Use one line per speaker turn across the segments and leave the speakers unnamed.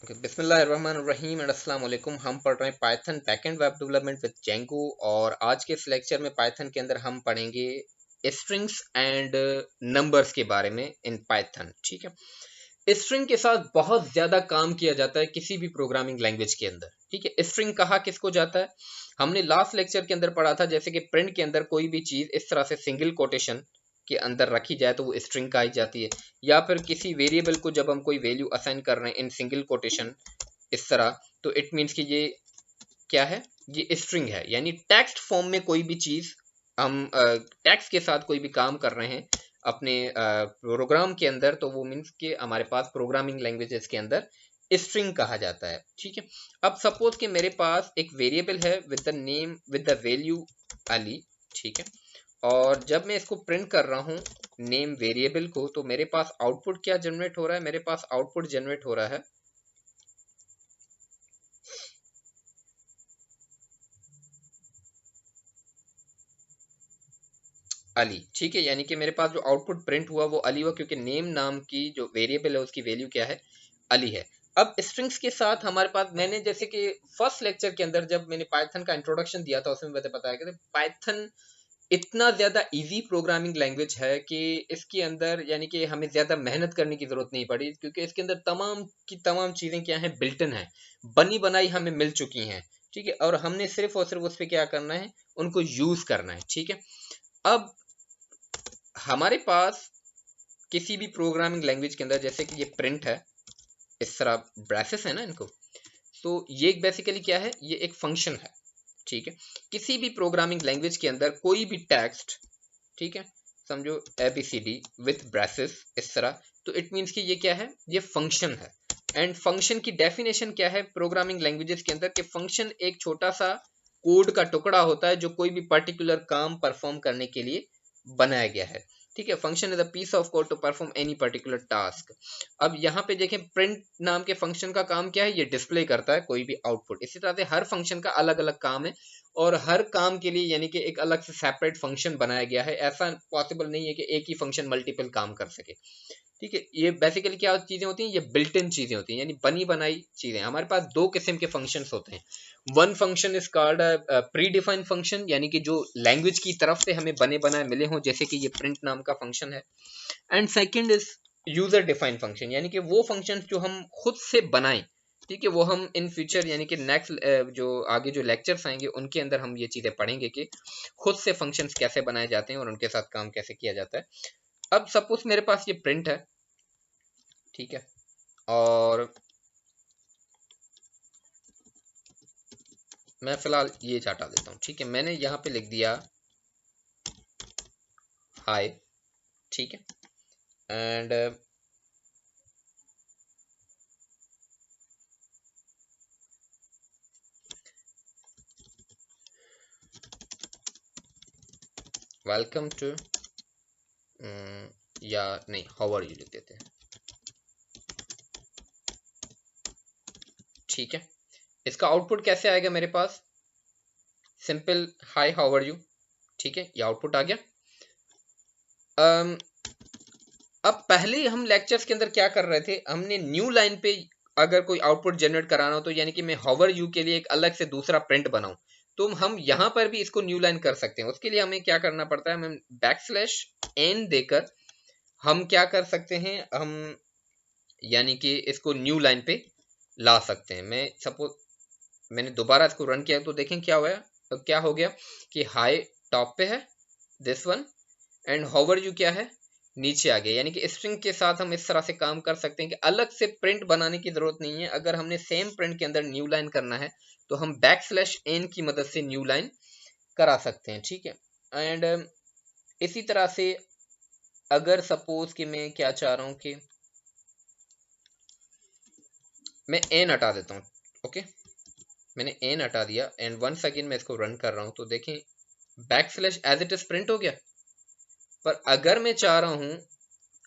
बिस्मिल्लाहिर्रहमानिर्रहीम एंड अस्सलाम वालेकुम। हम पढ़ रहे हैं Python backend web development with Django और आज के इस लेक्चर में पाइथन के अंदर हम पढ़ेंगे स्ट्रिंग्स एंड नंबर्स के बारे में इन पाइथन। ठीक है, स्ट्रिंग के साथ बहुत ज्यादा काम किया जाता है किसी भी प्रोग्रामिंग लैंग्वेज के अंदर। ठीक है, स्ट्रिंग कहा किसको जाता है, हमने लास्ट लेक्चर के अंदर पढ़ा था जैसे कि प्रिंट के अंदर कोई भी चीज इस तरह से सिंगल कोटेशन के अंदर रखी जाए तो वो स्ट्रिंग कही जाती है, या फिर किसी वेरिएबल को जब हम कोई वैल्यू असाइन कर रहे हैं इन सिंगल कोटेशन इस तरह, तो इट मीन्स कि ये क्या है, ये स्ट्रिंग है। यानी टेक्स्ट फॉर्म में कोई भी चीज हम टेक्स्ट के साथ कोई भी काम कर रहे हैं अपने प्रोग्राम के अंदर, तो वो मीन्स कि हमारे पास प्रोग्रामिंग लैंग्वेजेस के अंदर स्ट्रिंग कहा जाता है। ठीक है, अब सपोज कि मेरे पास एक वेरिएबल है with the name with the value Ali. ठीक है, और जब मैं इसको प्रिंट कर रहा हूँ नेम वेरिएबल को, तो मेरे पास आउटपुट क्या जनरेट हो रहा है, मेरे पास आउटपुट जनरेट हो रहा है अली। ठीक है, यानी कि मेरे पास जो आउटपुट प्रिंट हुआ वो अली हुआ, क्योंकि नेम नाम की जो वेरिएबल है उसकी वैल्यू क्या है, अली है। अब स्ट्रिंग्स के साथ हमारे पास, मैंने जैसे कि फर्स्ट लेक्चर के अंदर जब मैंने पाइथन का इंट्रोडक्शन दिया था उसमें मैंने बताया कि पाइथन इतना ज्यादा इजी प्रोग्रामिंग लैंग्वेज है कि इसके अंदर यानी कि हमें ज्यादा मेहनत करने की जरूरत नहीं पड़ी, क्योंकि इसके अंदर तमाम की तमाम चीजें क्या है, बिल्ट इन है, बनी बनाई हमें मिल चुकी हैं। ठीक है, और हमने सिर्फ और सिर्फ उस पर क्या करना है, उनको यूज करना है। ठीक है, अब हमारे पास किसी भी प्रोग्रामिंग लैंग्वेज के अंदर जैसे कि ये प्रिंट है, इस तरह ब्रेसेस है ना इनको, तो ये बेसिकली क्या है, ये एक फंक्शन है। ठीक है, किसी भी प्रोग्रामिंग लैंग्वेज के अंदर कोई भी टेक्स्ट, ठीक है, समझो ABCD विथ ब्रेसेस इस तरह, तो इट मीन्स कि ये क्या है, ये फंक्शन है। एंड फंक्शन की डेफिनेशन क्या है प्रोग्रामिंग लैंग्वेजेस के अंदर, कि फंक्शन एक छोटा सा कोड का टुकड़ा होता है जो कोई भी पर्टिकुलर काम परफॉर्म करने के लिए बनाया गया है। ठीक है, function is a piece of code to perform any particular task. अब यहाँ पे देखें प्रिंट नाम के फंक्शन का काम क्या है, ये डिस्प्ले करता है कोई भी आउटपुट। इसी तरह से हर फंक्शन का अलग अलग काम है और हर काम के लिए यानी कि एक अलग से सेपरेट फंक्शन बनाया गया है। ऐसा पॉसिबल नहीं है कि एक ही फंक्शन मल्टीपल काम कर सके। ठीक है, ये बेसिकली क्या चीजें होती हैं, ये बिल्ट इन चीजें होती हैं, यानी बनी बनाई चीजें। हमारे पास दो किस्म के फंक्शंस होते हैं। One function is called pre defined function, यानी कि जो लैंग्वेज की तरफ से हमें बने बनाए मिले हों, जैसे कि ये प्रिंट नाम का फंक्शन है। And second is user defined function, यानी कि वो फंक्शन जो हम खुद से बनाएं। ठीक है, वो हम इन फ्यूचर यानी कि नेक्स्ट जो आगे जो लेक्चर्स आएंगे उनके अंदर हम ये चीजें पढ़ेंगे कि खुद से फंक्शंस कैसे बनाए जाते हैं और उनके साथ काम कैसे किया जाता है। अब सपोज मेरे पास ये प्रिंट है, ठीक है, और मैं फिलहाल ये हटा देता हूँ। ठीक है, मैंने यहाँ पे लिख दिया हाय। ठीक है, एंड वेलकम टू, या नहीं, हाउ आर यू लिख देते हैं। ठीक है, इसका आउटपुट कैसे आएगा मेरे पास, simple hi how are you. ठीक है, ये आउटपुट आ गया। अब पहले हम लेक्चर्स के अंदर क्या कर रहे थे, हमने न्यू लाइन पे अगर कोई आउटपुट जनरेट कराना हो, तो यानी कि मैं हाउ आर यू के लिए एक अलग से दूसरा प्रिंट बनाऊं, तो हम यहां पर भी इसको न्यू लाइन कर सकते हैं। उसके लिए हमें क्या करना पड़ता है, हम \n देकर हम क्या कर सकते हैं, हम यानी कि इसको न्यू लाइन पे ला सकते हैं। मैं सपोज मैंने दोबारा इसको रन किया तो देखें क्या हुआ, तो क्या हो गया कि हाई टॉप पे है this one, and how you क्या है, नीचे आ गया। यानी कि स्ट्रिंग के साथ हम इस तरह से काम कर सकते हैं कि अलग से प्रिंट बनाने की जरूरत नहीं है। अगर हमने सेम प्रिंट के अंदर न्यू लाइन करना है तो हम \n की मदद से न्यू लाइन करा सकते हैं। ठीक है, एंड इसी तरह से अगर सपोज कि मैं क्या चाह रहा हूं कि मैं n हटा देता हूं। ओके, मैंने n हटा दिया एंड वंस अगेन मैं इसको रन कर रहा हूं, तो देखें एज इट इज प्रिंट हो गया। पर अगर मैं चाह रहा हूं,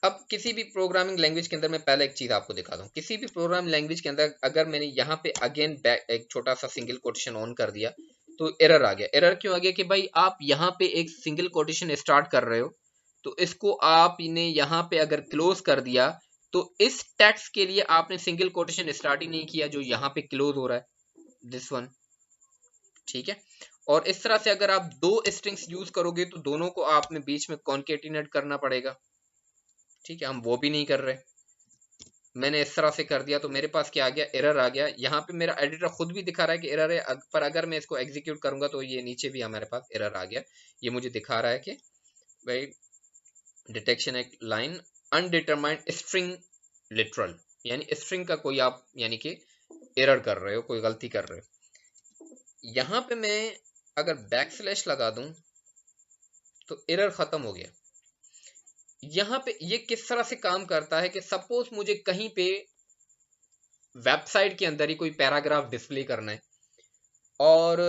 अब किसी भी प्रोग्रामिंग लैंग्वेज के अंदर मैं पहले एक चीज आपको दिखाता हूँ, किसी भी प्रोग्रामिंग लैंग्वेज के अंदर अगर मैंने यहाँ पे अगेन एक छोटा सा सिंगल कोटेशन ऑन कर दिया तो एरर आ गया। एरर क्यों आ गया कि भाई आप यहाँ पे एक सिंगल कोटेशन स्टार्ट कर रहे हो, तो इसको आपने यहाँ पे अगर क्लोज कर दिया तो इस टेक्स्ट के लिए आपने सिंगल कोटेशन स्टार्ट ही नहीं किया जो यहाँ पे क्लोज हो रहा है, दिस वन, ठीक है। और इस तरह से अगर आप दो स्ट्रिंग्स यूज करोगे तो दोनों को आपने बीच में कॉन्केटिनेट करना पड़ेगा, ठीक है। हम वो भी नहीं कर रहे, मैंने इस तरह से कर दिया तो मेरे पास क्या आ गया, एरर आ गया। यहाँ पे मेरा एडिटर खुद भी दिखा रहा है कि एरर है, पर अगर मैं इसको एग्जीक्यूट करूंगा तो ये नीचे भी हमारे पास एरर आ गया। ये मुझे दिखा रहा है कि भाई डिटेक्शन एक लाइन अनडिटरमाइंड स्ट्रिंग लिटरल, यानी स्ट्रिंग का कोई आप यानी कि एरर कर रहे हो, कोई गलती कर रहे हो। यहाँ पे मैं अगर बैक स्लैश लगा दूं तो एरर खत्म हो गया। यहाँ पे ये किस तरह से काम करता है कि सपोज मुझे कहीं पे वेबसाइट के अंदर ही कोई पैराग्राफ डिस्प्ले करना है और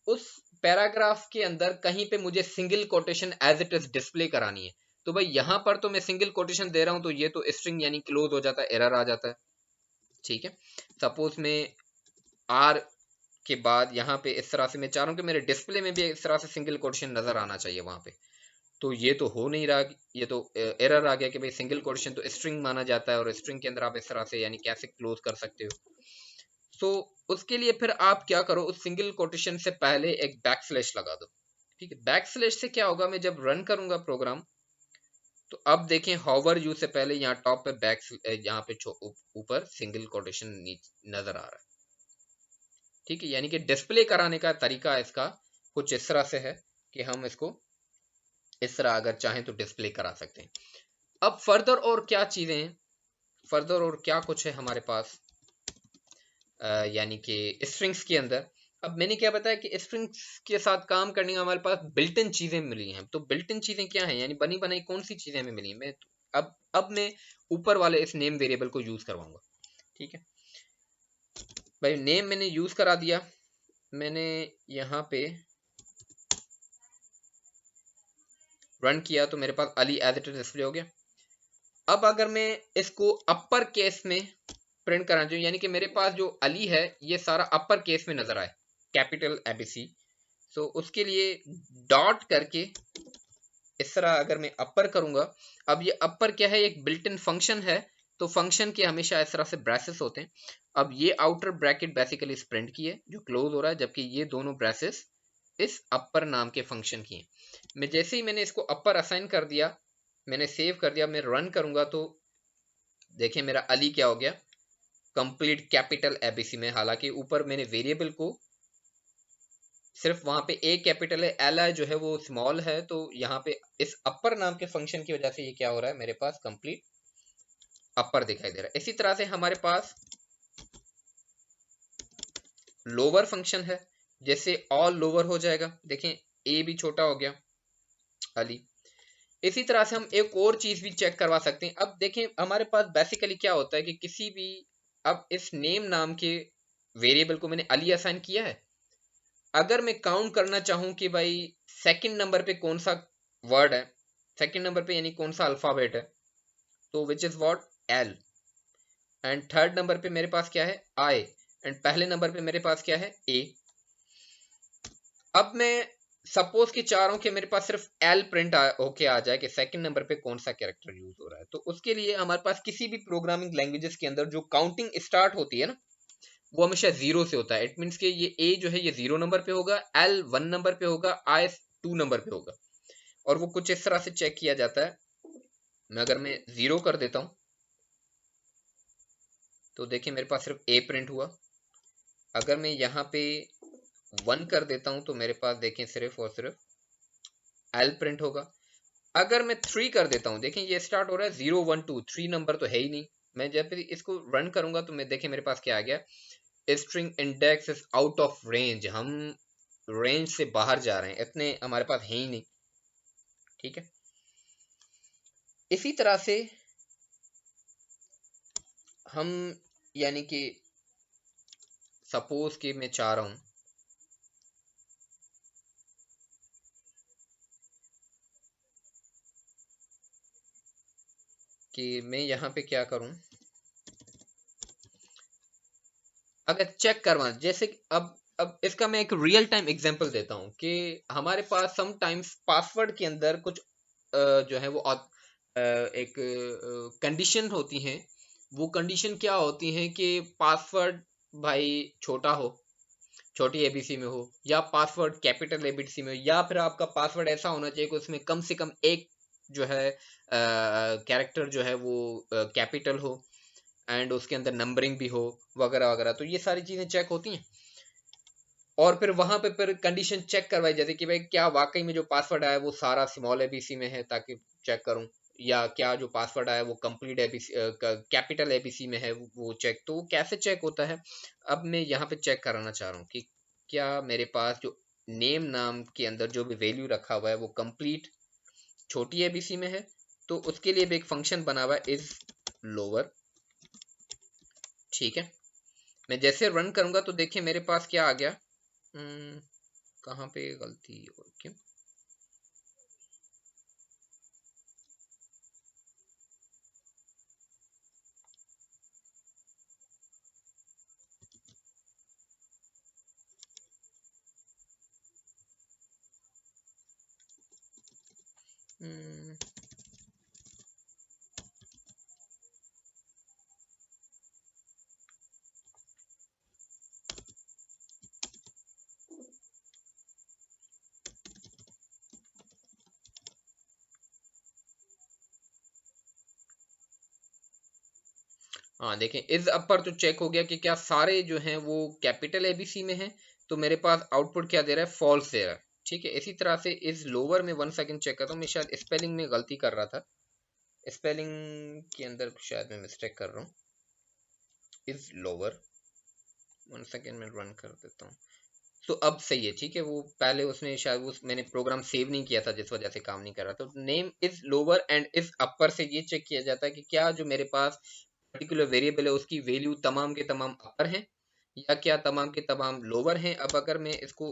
उस पैराग्राफ के अंदर कहीं पे मुझे single quotation as it is display करानी है, तो भाई यहाँ पर तो मैं सिंगल कोटेशन दे रहा हूं तो ये तो स्ट्रिंग यानी क्लोज हो जाता है, एरर आ जाता है, ठीक है। सपोज मैं आर के बाद यहाँ पे इस तरह से मैं चाह रहा हूँ कि मेरे डिस्प्ले में भी इस तरह से सिंगल कोटेशन नजर आना चाहिए वहां पे, तो ये तो हो नहीं रहा, ये तो एरर आ गया कि भाई सिंगल कोटेशन तो स्ट्रिंग माना जाता है और स्ट्रिंग के अंदर आप इस तरह से यानी कैसे क्लोज कर सकते हो। सो उसके लिए फिर आप क्या करो, उस सिंगल कोटेशन से पहले एक बैक स्लैश लगा दो, ठीक है। बैक स्लैश से क्या होगा, मैं जब रन करूंगा प्रोग्राम तो अब देखें हॉवर यू से पहले यहाँ टॉप पे यहाँ पे ऊपर सिंगल कोटेशन नजर आ रहा है, ठीक है। यानी कि डिस्प्ले कराने का तरीका इसका कुछ इस तरह से है कि हम इसको इस तरह अगर चाहें तो डिस्प्ले करा सकते हैं। अब फर्दर और क्या चीजें हैं, फर्दर और क्या कुछ है हमारे पास, यानी कि स्ट्रिंग्स के अंदर। अब मैंने क्या बताया कि स्ट्रिंग्स के साथ काम करने का हमारे पास बिल्ट इन चीजें मिली हैं। तो बिल्ट इन चीजें क्या हैं, यानी बनी बनाई कौन सी चीजें हमें मिली हैं। मैं अब मैं ऊपर वाले इस नेम वेरिएबल को यूज करवाऊंगा, ठीक है भाई। नेम मैंने यूज करा दिया, मैंने यहाँ पे रन किया तो मेरे पास अली एज इट इज डिस्प्ले हो गया। अब अगर मैं इसको अपर केस में प्रिंट करना चाहिए, यानी कि मेरे पास जो अली है ये सारा अपर केस में नजर आए, कैपिटल एबीसी, तो उसके लिए डॉट करके इस तरह अगर मैं अपर करूंगा, अब ये अपर क्या है, एक बिल्ट इन फंक्शन है, तो फंक्शन के हमेशा इस तरह से ब्रेसेस होते हैं। अब ये आउटर ब्रैकेट बेसिकली प्रिंट की है जो क्लोज हो रहा है, जबकि ये दोनों ब्रेसेस इस अपर नाम के फंक्शन की हैं। मैं जैसे ही मैंने इसको अपर असाइन कर दिया, मैंने सेव कर दिया, मैं रन करूंगा तो देखिए मेरा अली क्या हो गया, कंप्लीट कैपिटल एबीसी में। हालांकि ऊपर मैंने वेरिएबल को सिर्फ वहां पे ए कैपिटल है, एल आई जो है वो स्मॉल है, तो यहाँ पे इस अपर नाम के फंक्शन की वजह से ये क्या हो रहा है, मेरे पास कंप्लीट अपर दिखाई दे रहा है। इसी तरह से हमारे पास लोअर फंक्शन है, जैसे ऑल लोअर हो जाएगा, देखें ए भी छोटा हो गया अली। इसी तरह से हम एक और चीज भी चेक करवा सकते हैं। अब देखें हमारे पास बेसिकली क्या होता है कि किसी भी, अब इस नेम नाम के वेरिएबल को मैंने अली असाइन किया है, अगर मैं काउंट करना चाहूं कि भाई सेकंड नंबर पे कौन सा वर्ड है, सेकंड नंबर पे यानी कौन सा अल्फाबेट है, तो which is what L, and third number पे मेरे पास क्या है आई, एंड पहले नंबर पे मेरे पास क्या है ए। अब मैं सपोज कि चाह रहा हूं कि मेरे पास सिर्फ एल प्रिंट होके आ जाए कि सेकंड नंबर पे कौन सा कैरेक्टर यूज हो रहा है, तो उसके लिए हमारे पास किसी भी प्रोग्रामिंग लैंग्वेजेस के अंदर जो काउंटिंग स्टार्ट होती है ना, वो हमेशा जीरो से होता है। इट मीन्स कि ये ए जो है ये 0 नंबर पे होगा, एल 1 नंबर पे होगा, आई 2 नंबर पे होगा, और वो कुछ इस तरह से चेक किया जाता है। अगर मैं 0 कर देता हूं तो देखिए मेरे पास सिर्फ ए प्रिंट हुआ। अगर मैं यहाँ पे 1 कर देता हूं तो मेरे पास देखें सिर्फ और सिर्फ एल प्रिंट होगा। अगर मैं 3 कर देता हूं, देखें ये स्टार्ट हो रहा है 0 1 2, 3 नंबर तो है ही नहीं। मैं जब इसको रन करूंगा तो मैं देखें मेरे पास क्या आ गया, string index is out of range, हम रेंज से बाहर जा रहे हैं, इतने हमारे पास है ही नहीं, ठीक है। इसी तरह से हम यानी कि सपोज कि मैं चाह रहा हूं कि मैं यहां पे क्या करूं, अगर चेक करवा, जैसे अब इसका मैं एक रियल टाइम एग्जांपल देता हूं कि हमारे पास सम टाइम्स पासवर्ड के अंदर कुछ जो है वो एक कंडीशन होती हैं वो कंडीशन क्या होती है कि पासवर्ड भाई छोटा हो, छोटी एबीसी में हो, या पासवर्ड कैपिटल एबीसी में हो, या फिर आपका पासवर्ड ऐसा होना चाहिए कि उसमें कम से कम एक जो है कैरेक्टर जो है वो कैपिटल हो, एंड उसके अंदर नंबरिंग भी हो, वगैरह वगैरह। तो ये सारी चीजें चेक होती हैं। और फिर वहां पे फिर कंडीशन चेक करवाई जाती है कि भाई क्या वाकई में जो पासवर्ड आया वो सारा स्मॉल एबीसी में है, ताकि चेक करूं, या क्या जो पासवर्ड आया वो कंप्लीट एबीसी कैपिटल एबीसी में है, वो चेक। तो वो कैसे चेक होता है, अब मैं यहाँ पे चेक कराना चाह रहा हूँ कि क्या मेरे पास जो नेम नाम के अंदर जो भी वैल्यू रखा हुआ है वो कंप्लीट छोटी एबीसी में है। तो उसके लिए भी एक फंक्शन बना हुआ है इज लोअर। ठीक है, मैं जैसे रन करूंगा तो देखिए मेरे पास क्या आ गया। हम्म, कहाँ पे गलती और क्यों। हम्म, हाँ देखें, इज अपर तो चेक हो गया कि क्या सारे जो हैं वो कैपिटल एबीसी में हैं। तो मेरे पास आउटपुट क्या दे रहा है, फॉल्स दे रहा है। ठीक है, इसी तरह से इज लोअर में 1 सेकंड चेक करता हूँ, मैं शायद स्पेलिंग में गलती कर रहा था, स्पेलिंग के अंदर शायद मैं मिस्टेक कर रहा हूँ। इज लोअर 1 सेकंड में रन कर देता हूँ। तो अब सही है, ठीक है। वो पहले उसने शायद वो मैंने प्रोग्राम सेव नहीं किया था जिस वजह से काम नहीं कर रहा। तो name is lower and is upper से ये चेक किया जाता है कि क्या जो मेरे पास पर्टिकुलर वेरिएबल है उसकी वैल्यू तमाम के तमाम अपर हैं, या क्या तमाम के तमाम लोअर हैं। अब अगर मैं इसको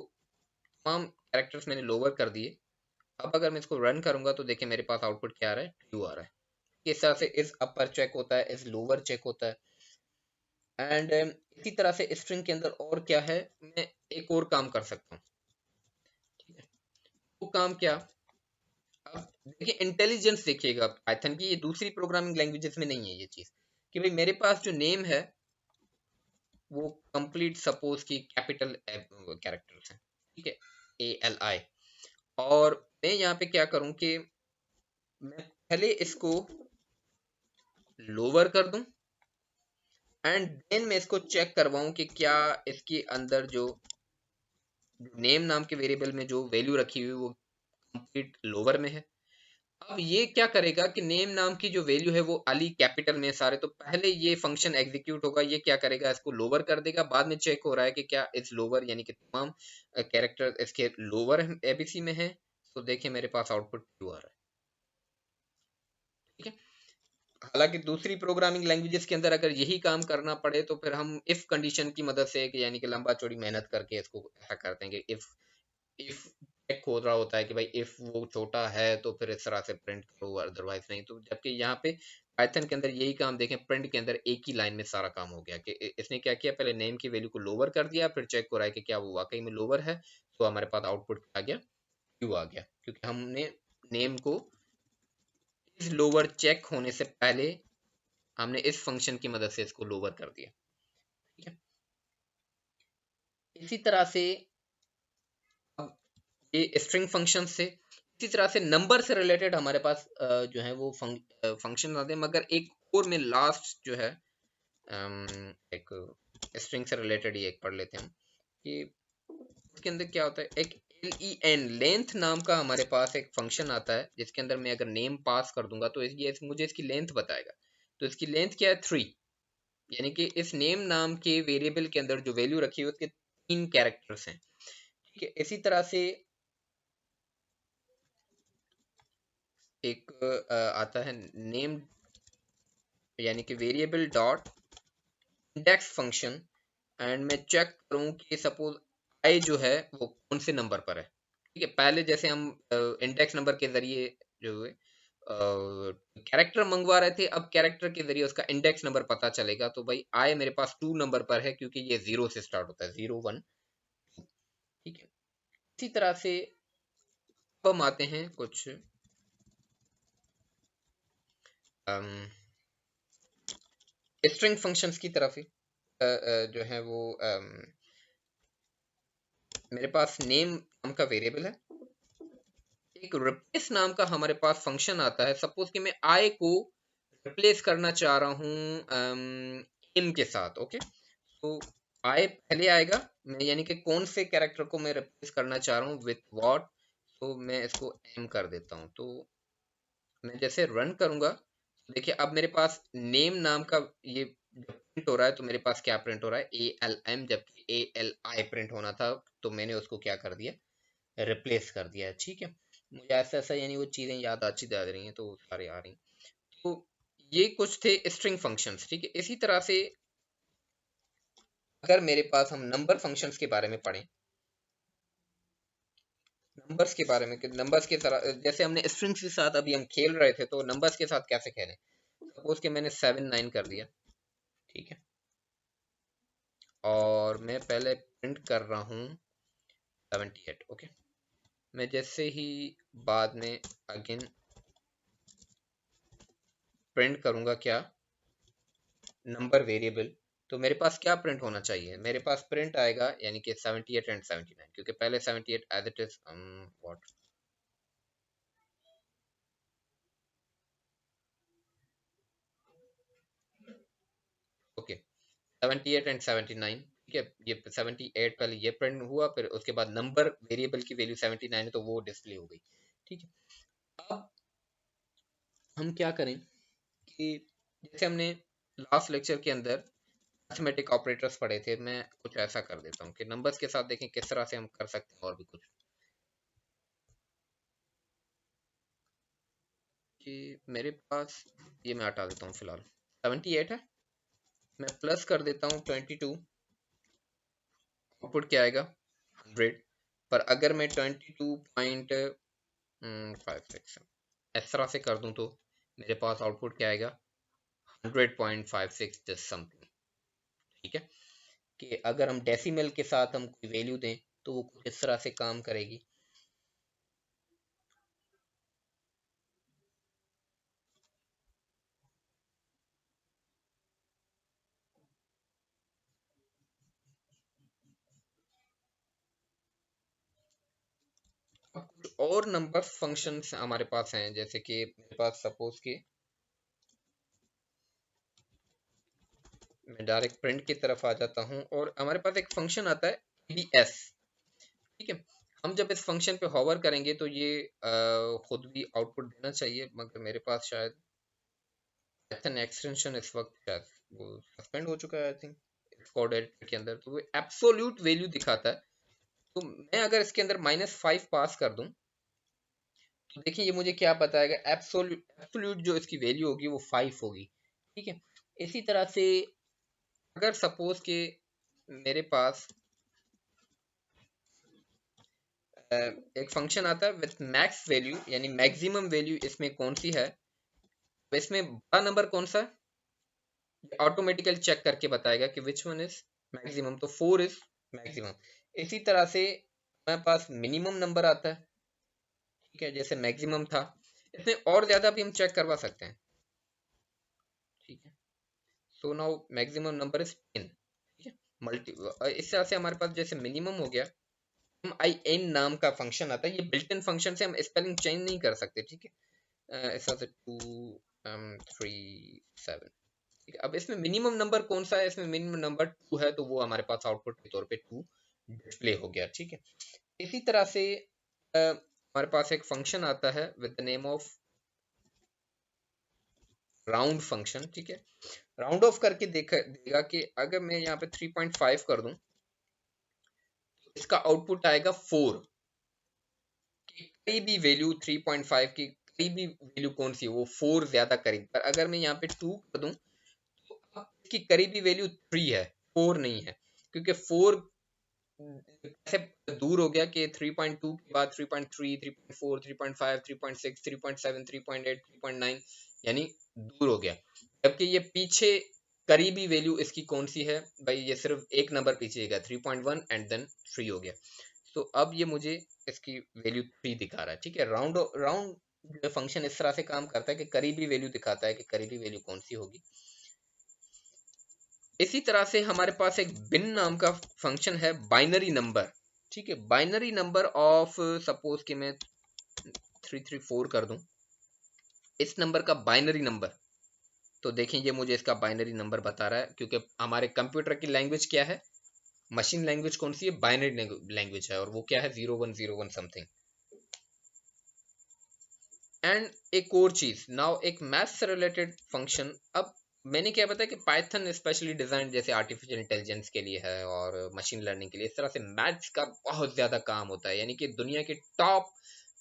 तमाम कैरेक्टर्स मैंने लोअर कर दिए, अब अगर मैं इसको रन करूंगा तो देखिए मेरे पास आउटपुट क्या आ रहा है, ट्रू आ रहा है। इस तरह से इज अपर चेक होता है, इज लोअर चेक होता है। एंड इसी तरह से स्ट्रिंग के अंदर और क्या है, मैं एक और काम कर सकता हूँ। ठीक है, वो काम क्या, अब देखिए इंटेलिजेंस देखिएगा पाइथन की, ये दूसरी प्रोग्रामिंग लैंग्वेजेस में नहीं है ये चीज, कि भाई मेरे पास जो नेम है वो कंप्लीट सपोज की कैपिटल कैरेक्टर्स हैं। ठीक है, ALI। और मैं यहाँ पे क्या करूं कि मैं पहले इसको लोअर कर दूं, एंड देन मैं इसको चेक करवाऊं कि क्या इसके अंदर जो नेम नाम के वेरिएबल में जो वैल्यू रखी हुई वो कंप्लीट लोअर में है। अब ये क्या करेगा कि नेम नाम की जो वैल्यू है वो अली कैपिटल में है सारे, तो पहले ये फंक्शन एग्जीक्यूट होगा, ये क्या करेगा इसको लोअर कर देगा। बाद में चेक हो रहा है कि क्या इस लोअर यानी कि तमाम कैरेक्टर इसके लोअर एबीसी में है। तो देखिए मेरे पास आउटपुट ट्रू आ रहा है। ठीक है, हालांकि दूसरी प्रोग्रामिंग लैंग्वेजेस के अंदर अगर यही काम करना पड़े तो फिर हम इफ कंडीशन की मदद से यानी कि लंबा चौड़ी मेहनत करके इसको ऐसा करते हैं कि इफ चेक हो रहा होता है कि भाई इफ वो छोटा है तो फिर इस तरह से प्रिंट करो, अदरवाइज नहीं। तो जबकि यहाँ पे पाइथन के अंदर यही काम देखें, प्रिंट के अंदर एक ही लाइन में सारा काम हो गया कि इसने क्या किया, पहले नेम की वैल्यू को लोअर कर दिया, फिर चेक हो रहा है कि क्या वो वाकई में लोअर है। तो हमारे पास आउटपुट आ गया, क्यू आ गया, क्योंकि हमने नेम को इस लोअर चेक होने से पहले हमने इस फंक्शन की मदद से इसको लोअर कर दिया। ठीक है, इसी तरह से अब ये स्ट्रिंग फंक्शन से, इसी तरह से नंबर से रिलेटेड हमारे पास जो है वो फंक्शन आते हैं। मगर एक और में लास्ट जो है एक स्ट्रिंग से रिलेटेड ही एक पढ़ लेते हैं हम कि उसके अंदर क्या होता है। एक len लेंथ नाम का हमारे पास एक फंक्शन आता है, जिसके अंदर मैं अगर नेम पास कर दूंगा तो ये मुझे इसकी लेंथ बताएगा। तो इसकी लेंथ क्या है, 3। यानी कि इस नेम नाम के वेरिएबल के अंदर जो वैल्यू रखी है उसके 3 कैरेक्टर्स हैं। ठीक है, इसी तरह से एक आता है नेम यानी कि variable dot index function. And मैं चेक करूं कि सपोज आई जो है वो कौन से नंबर पर है। ठीक है, पहले जैसे हम इंडेक्स नंबर के जरिए जो है कैरेक्टर मंगवा रहे थे, अब कैरेक्टर के जरिए उसका इंडेक्स नंबर पता चलेगा। तो भाई आई मेरे पास 2 नंबर पर है, क्योंकि ये 0 से स्टार्ट होता है, 0 1। ठीक है, इसी तरह से अब हम आते हैं कुछ स्ट्रिंग फंक्शंस की तरफ ही जो है वो मेरे पास नेम नाम का वेरिएबल है, एक रिप्लेस नाम का हमारे पास फंक्शन आता है। सपोज कि मैं आई को रिप्लेस करना चाह रहा हूँ एम के साथ, ओके। तो आई पहले आएगा, मैं यानी कि कौन से कैरेक्टर को मैं रिप्लेस करना चाह रहा हूँ विथ व्हाट, तो मैं इसको एम कर देता हूँ। तो मैं जैसे रन करूंगा तो देखिए अब मेरे पास नेम नाम का ये प्रिंट हो रहा है, तो मेरे पास क्या प्रिंट हो रहा है, ए एल एम, जबकि ए एल आई प्रिंट होना था, तो मैंने उसको क्या कर दिया, रिप्लेस कर दिया है। ठीक है, मुझे ऐसा ऐसा यानी वो चीज़ें याद अच्छी याद रही हैं, तो सारी आ रही। तो ये कुछ थे स्ट्रिंग फंक्शंस। ठीक है, इसी तरह से अगर मेरे पास हम नंबर फंक्शंस के बारे में पढ़ें, नंबर्स के बारे में कि नंबर्स के तरह जैसे हमने स्ट्रिंग्स के साथ अभी हम खेल रहे थे, तो नंबर्स के साथ कैसे खेलें। सपोज कि मैंने 7 9 कर दिया, ठीक है, और मैं पहले प्रिंट कर रहा हूँ 78, ओके। मैं जैसे ही बाद में अगेन प्रिंट करूंगा क्या, नंबर वेरिएबल, तो मेरे पास क्या प्रिंट होना चाहिए, मेरे पास प्रिंट आएगा यानी कि 78 एंड 79, क्योंकि पहले 78 as it is what, okay, 78 and 79। ठीक है, ये 78 पहले ये प्रिंट हुआ, फिर उसके बाद नंबर वेरिएबल की वैल्यू 79 है, तो वो डिस्प्ले हो गई। ठीक है, अब हम क्या करें कि जैसे हमने लास्ट लेक्चर के अंदर अरिथमेटिक ऑपरेटर्स पढ़े थे, मैं कुछ ऐसा कर देता हूँ कि नंबर्स के साथ देखें किस तरह से हम कर सकते हैं और भी कुछ। कि मेरे पास ये मैं हटा देता हूँ फिलहाल, 78 है, मैं प्लस कर देता हूँ 22, आउटपुट क्या आएगा 100। पर अगर मैं 22.56 इस तरह से कर दूं तो मेरे पास आउटपुट क्या आएगा 100.56 जस्ट समथिंग। ठीक है, कि अगर हम डेसिमल के साथ हम कोई वैल्यू दें तो वो कुछ इस तरह से काम करेगी। अब कुछ और नंबर फंक्शंस हमारे पास हैं, जैसे कि मेरे पास सपोज कि मैं डायरेक्ट प्रिंट की तरफ आ जाता हूं, और हमारे पास एक फंक्शन आता है ps। ठीक है, हम जब इस फंक्शन पे होवर करेंगे तो ये खुद भी आउटपुट देना चाहिए, मगर मेरे पास शायद पाइथन एक्सटेंशन इस वक्त शायद वो सस्पेंड हो चुका है, आई थिंक कोड एडिटर के अंदर, तो वो एब्सोल्यूट वैल्यू दिखाता है। तो मैं अगर इसके अंदर -5 पास कर दूं तो देखिए ये मुझे क्या बताएगा, एब्सोल्यूट एब्सोल्यूट जो इसकी वैल्यू होगी वो 5 होगी। ठीक है, इसी तरह से अगर सपोज के मेरे पास एक फंक्शन आता है विथ मैक्स वैल्यू, यानी मैक्सिमम वैल्यू इसमें कौन सी है, तो इसमें बड़ा नंबर कौन सा है, ऑटोमेटिकली चेक करके बताएगा कि विच वन इज मैक्सिमम, तो 4 इज मैक्सिमम। इसी तरह से हमारे पास मिनिमम नंबर आता है, ठीक है, जैसे मैक्सिमम था, इसमें और ज्यादा भी हम चेक करवा सकते हैं। ठीक है, so now maximum number is 10। ठीक है, मल्टी इस तरह से हमारे पास जैसे मिनिमम हो गया, एम आई एन नाम का फंक्शन आता है, ये बिल्ट इन फंक्शन से हम स्पेलिंग चेंज नहीं कर सकते। ठीक है, इस तरह से 2 3 7। ठीक है, अब इसमें मिनिमम नंबर कौन सा है, इसमें मिनिमम नंबर 2 है, तो वो हमारे पास आउटपुट के तौर पे 2 डिस्प्ले हो गया। ठीक है, इसी तरह से हमारे पास एक फंक्शन आता है with the name of round function. ठीक है, राउंड ऑफ करके देगा कि अगर मैं यहाँ पे 3.5 कर दूं तो इसका आउटपुट आएगा 4, कि कहीं भी वैल्यू 3.5 की कहीं भी वैल्यू कौन सी है, वो 4 ज्यादा करीब। पर अगर मैं यहाँ पे 2 कर दूं तो अब इसकी करीबी वैल्यू 3 है, 4 नहीं है, क्योंकि 4 ऐसे दूर हो गया कि 3.2 के बाद 3.3 3.4 3.5 3.6 3.7 3.8 3.9 यानी दूर हो गया। जबकि ये पीछे करीबी वैल्यू इसकी कौन सी है भाई, ये सिर्फ एक नंबर पीछे गया 3.1 एंड देन 3 हो गया। तो अब ये मुझे इसकी वैल्यू 3 दिखा रहा है। ठीक है, राउंड राउंड जो फंक्शन इस तरह से काम करता है कि करीबी वैल्यू दिखाता है कि करीबी वैल्यू कौन सी होगी। इसी तरह से हमारे पास एक बिन नाम का फंक्शन है, बाइनरी नंबर। ठीक है, बाइनरी नंबर ऑफ, सपोज कि मैं 334 कर दूं, इस नंबर का बाइनरी नंबर, तो देखें ये मुझे इसका बाइनरी नंबर बता रहा है, क्योंकि हमारे कंप्यूटर की लैंग्वेज क्या है, मशीन लैंग्वेज कौन सी है, बाइनरी लैंग्वेज है, और वो क्या है 0101 समथिंग। एंड एक और चीज, नाउ एक मैथ्स से रिलेटेड फंक्शन। अब मैंने क्या बताया कि पाइथन स्पेशली डिजाइन जैसे आर्टिफिशियल इंटेलिजेंस के लिए है और मशीन लर्निंग के लिए, इस तरह से मैथ्स का बहुत ज्यादा काम होता है, यानी कि दुनिया के टॉप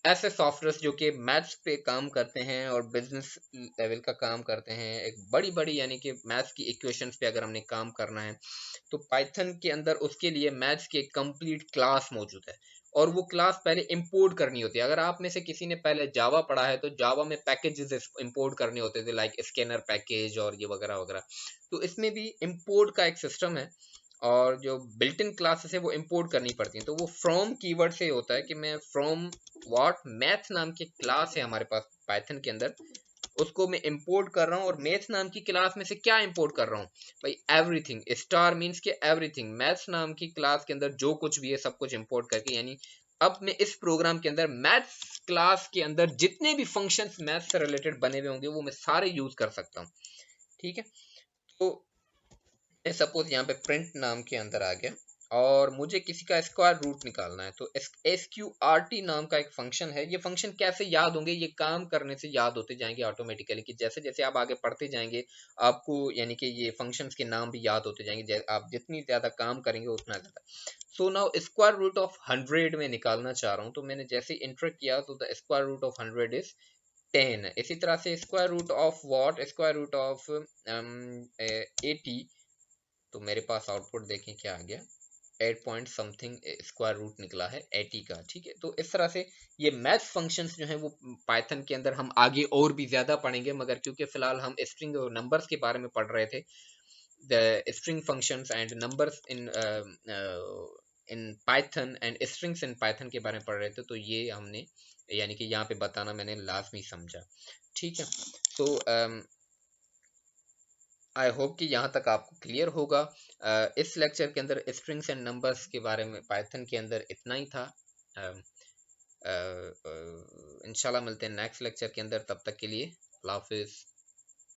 ऐसे सॉफ्टवेयर जो कि मैथ्स पे काम करते हैं और बिजनेस लेवल का काम करते हैं, एक बड़ी बड़ी यानी कि मैथ्स की इक्वेशंस पे अगर हमने काम करना है, तो पाइथन के अंदर उसके लिए मैथ्स की एक कंप्लीट क्लास मौजूद है, और वो क्लास पहले इंपोर्ट करनी होती है। अगर आप में से किसी ने पहले जावा पढ़ा है, तो जावा में पैकेजेस इंपोर्ट करने होते थे, लाइक स्कैनर पैकेज और ये वगैरह वगैरह। तो इसमें भी इंपोर्ट का एक सिस्टम है, और जो बिल्ट इन क्लासेस है वो इंपोर्ट करनी पड़ती है। तो वो फ्रॉम कीवर्ड से होता है कि मैं फ्रॉम व्हाट मैथ नाम की क्लास है हमारे पास पाइथन के अंदर, उसको मैं इंपोर्ट कर रहा हूँ। और मैथ्स नाम की क्लास में से क्या इंपोर्ट कर रहा हूँ भाई, एवरीथिंग। स्टार मीन्स के एवरीथिंग, मैथ्स नाम की क्लास के अंदर जो कुछ भी है सब कुछ इंपोर्ट करके, यानी अब मैं इस प्रोग्राम के अंदर मैथ्स क्लास के अंदर जितने भी फंक्शंस मैथ्स से रिलेटेड बने हुए होंगे वो मैं सारे यूज कर सकता हूँ। ठीक है, तो सपोज यहाँ पे प्रिंट नाम के अंदर आ गया, और मुझे किसी का स्क्वायर रूट निकालना है, तो SQRT नाम का एक फंक्शन है। ये फंक्शन कैसे याद होंगे, ये काम करने से याद होते जाएंगे ऑटोमेटिकली, कि जैसे जैसे आप आगे पढ़ते जाएंगे आपको यानी कि ये फंक्शंस के नाम भी याद होते जाएंगे, आप जितनी ज्यादा काम करेंगे उतना ज्यादा। So now square root of 100 में निकालना चाह रहा हूँ, तो मैंने जैसे इंटर किया तो the square root of 100 is 10। इसी तरह से square root of what, square root of 80, तो मेरे पास आउटपुट देखें क्या आ गया, 8 पॉइंट समथिंग स्क्वायर रूट निकला है 80 का। ठीक है, तो इस तरह से ये मैथ फंक्शंस जो हैं वो पाइथन के अंदर हम आगे और भी ज्यादा पढ़ेंगे, मगर क्योंकि फिलहाल हम स्ट्रिंग और नंबर्स के बारे में पढ़ रहे थे, the string functions and numbers in Python and strings in Python के बारे में पढ़ रहे थे, तो ये हमने यानी कि यहाँ पे बताना मैंने लाजमी समझा। ठीक है, तो आई होप कि यहाँ तक आपको क्लियर होगा। इस लेक्चर के अंदर स्ट्रिंग्स एंड नंबर्स के बारे में पाइथन के अंदर इतना ही था। इंशाल्लाह मिलते हैं नेक्स्ट लेक्चर के अंदर, तब तक के लिए अल्लाह हाफिज़।